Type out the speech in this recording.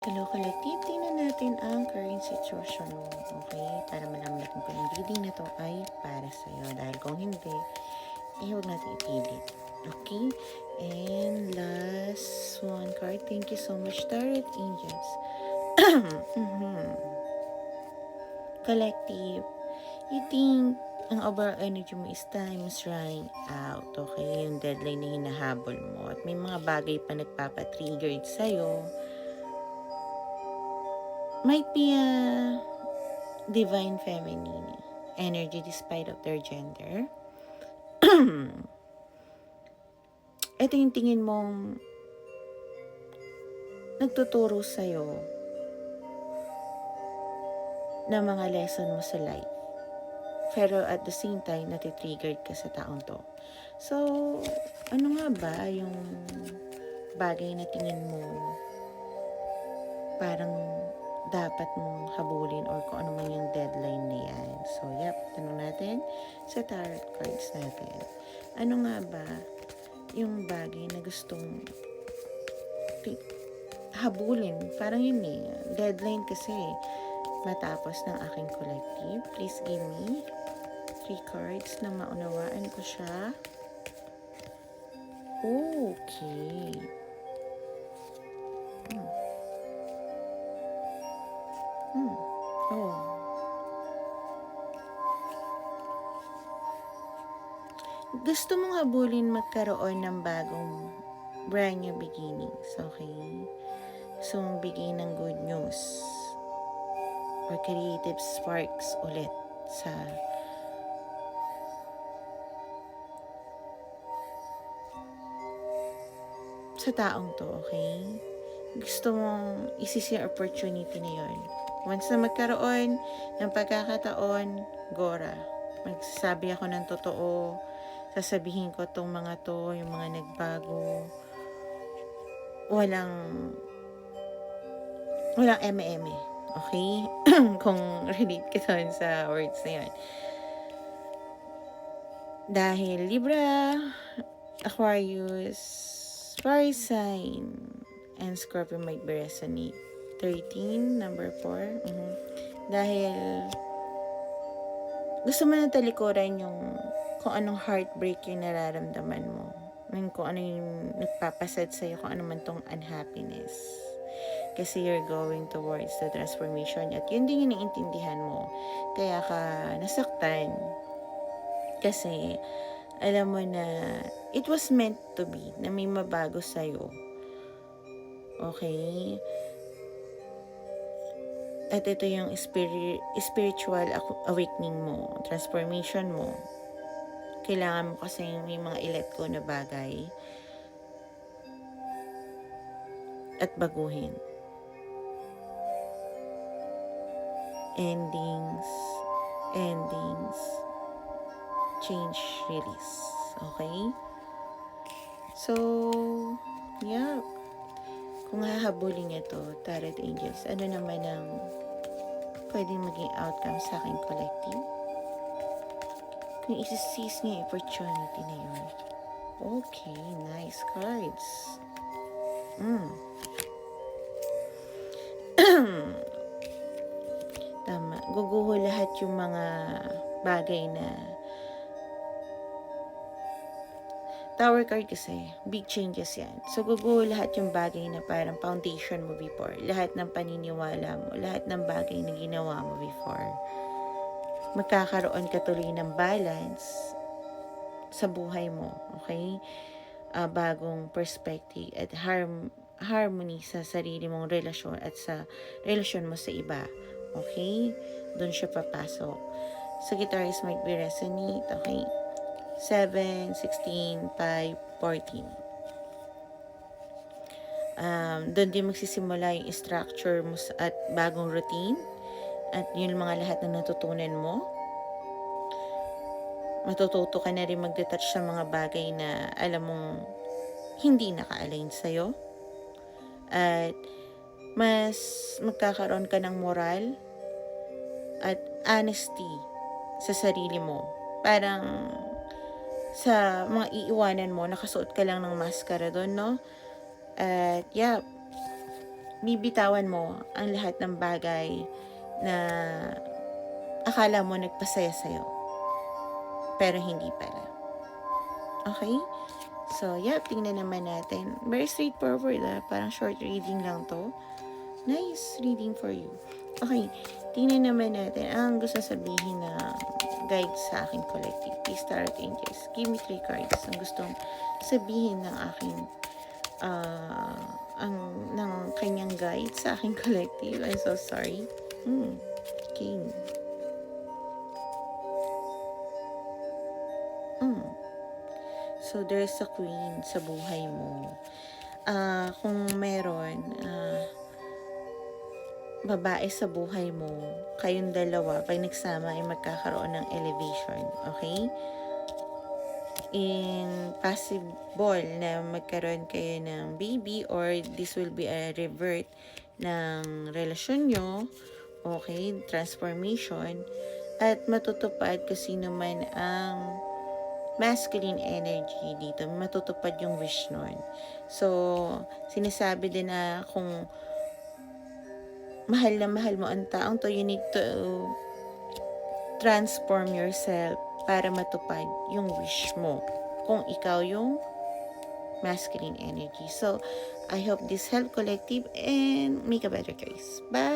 Hello, collective. Tingnan natin ang current situation mo. Okay? Para malaman natin kung yung reading na to ay para sa'yo. Dahil kung hindi, huwag natin ipilit. Okay? And last one card. Thank you so much, Tarot Angels. Collective. You think ang overall energy mo is time is running out. Okay? Yung deadline na hinahabol mo. At may mga bagay pa nagpapatrigger sa'yo. Might be a divine feminine energy despite of their gender. Ito yung tingin mong nagtuturo sa'yo ng mga lesson mo sa life. Pero at the same time, natitriggered ka sa taong to. So, ano nga ba yung bagay na tingin mo parang dapat mong habulin or kung ano man yung deadline na yan. So, tanong natin sa tarot cards natin. Ano nga ba yung bagay na gustong habulin? Parang yun deadline kasi matapos ng aking collective. Please give me 3 cards na maunawaan ko siya. Okay. Gusto mong habulin magkaroon ng bagong brand new beginnings, okay? Gusto mong bigay ng good news or creative sparks ulit sa taong to, okay? Gusto mong isisi yung opportunity na yun. Once na magkaroon ng pagkakataon, Gora, magsasabi ako ng totoo, sasabihin ko tong mga to, yung mga nagbago, walang eme-eme, okay? Kung relate ka doon sa words na yun. Dahil Libra, Aquarius, fire sign, and Scorpio might be resonate. 13, number 4. Dahil gusto mo na talikuran yung kung anong heartbreak yung nararamdaman mo. Kung ano yung nagpapasad sa'yo, kung ano man tong unhappiness. Kasi you're going towards the transformation at yun din yung naiintindihan mo. Kaya ka nasaktan. Kasi alam mo na it was meant to be na may mabago sa'yo. Okay? At ito yung spiritual awakening mo, transformation mo. Kailangan mo kasi may mga i-let go na bagay at baguhin. Endings, change, release. Okay? So, kung hahabulin niya to, Tarot Angels, ano naman ang pwedeng maging outcome sa aking collective? Kung isi-seize niya yung opportunity na yun. Okay, nice cards. Tama. Guguho lahat yung mga bagay na Tower card kasi, big changes yan. So, guguho lahat yung bagay na parang foundation mo before. Lahat ng paniniwala mo, lahat ng bagay na ginawa mo before. Magkakaroon ka tuloy ng balance sa buhay mo, okay? Bagong perspective at harmony sa sarili mong relasyon at sa relasyon mo sa iba. Okay? Doon siya papasok. Sa guitarist might be resonate, okay? 7, 16, 5, 14. Doon din magsisimula yung structure mo at bagong routine. At yun mga lahat na natutunan mo. Matututo ka na rin mag-detach sa mga bagay na alam mong hindi naka-align sa'yo. At mas magkakaroon ka ng moral at honesty sa sarili mo. Parang sa mga iiwanan mo, nakasuot ka lang ng maskara doon, no? At bibitawan mo ang lahat ng bagay na akala mo nagpasaya sa'yo, pero hindi pala. Okay? So, yeah, tingnan naman natin. Very straightforward, parang short reading lang to. Nice reading for you. Okay, tingnan naman natin ang gusto sabihin na guide sa aking collective. Please, Tarot Angels, give me 3 cards. Ang gustong sabihin ng aking ng kanyang guide sa aking collective. I'm so sorry. King. So, there's a queen sa buhay mo. Kung meron, babae sa buhay mo, kayong dalawa, pag nagsama ay magkakaroon ng elevation. Okay? Possible na magkaroon kayo ng baby or this will be a revert ng relasyon nyo. Okay? Transformation. At matutupad kung sino man ang masculine energy dito, matutupad yung wish nun. So, sinasabi din na kung mahal na mahal mo ang taong to, you need to transform yourself para matupad yung wish mo kung ikaw yung masculine energy. So, I hope this help collective and make a better choice. Bye!